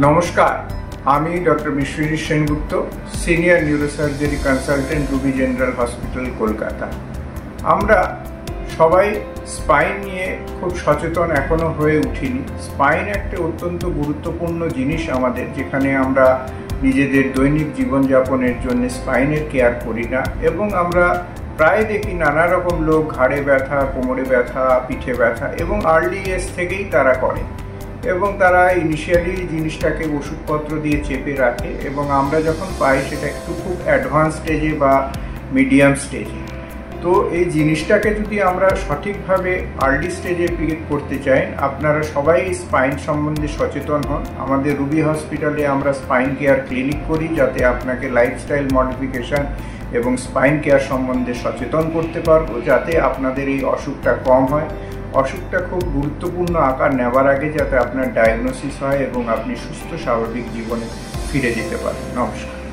নমস্কার, আমি doctor Biswajit Sengupta, senior neurosurgery consultant Ruby general hospital, Kolkata. আমরা সবাই স্পাইন নিয়ে খুব সচেতন এখনো হয়ে উঠিনি। স্পাইন একটা অত্যন্ত গুরুত্বপূর্ণ জিনিস আমাদের, যেখানে আমরা নিজেদের দৈনিক জীবনযাপনের জন্য স্পাইনের কেয়ার করি না, এবং আমরা প্রায় দেখি নানা রকম লোক ঘাড়ে ব্যথা, কোমরে ব্যথা, পিঠে ব্যথা, এবং আর্লি এজ থেকেই তারা করে, এবং তারা ইনিশিয়ালি জিনিসটাকে ওষুধপত্র দিয়ে চেপে রাখে, এবং আমরা যখন পাই সেটা একটু খুব অ্যাডভান্স স্টেজে বা মিডিয়াম স্টেজে। তো এই জিনিসটাকে যদি আমরা সঠিকভাবে আর্লি স্টেজে পিক করতে চাই, আপনারা সবাই স্পাইন সম্বন্ধে সচেতন হন। আমাদের রুবি হসপিটালে আমরা স্পাইন কেয়ার ক্লিনিক করি, যাতে আপনাকে লাইফস্টাইল মডিফিকেশান এবং স্পাইন কেয়ার সম্বন্ধে সচেতন করতে পারবো, যাতে আপনাদের এই অসুখটা কম হয়। অসুখটা খুব গুরুত্বপূর্ণ আকার নেওয়ার আগে যাতে আপনার ডায়াগনোসিস হয় এবং আপনি সুস্থ স্বাভাবিক জীবনে ফিরে যেতে পারেন। নমস্কার।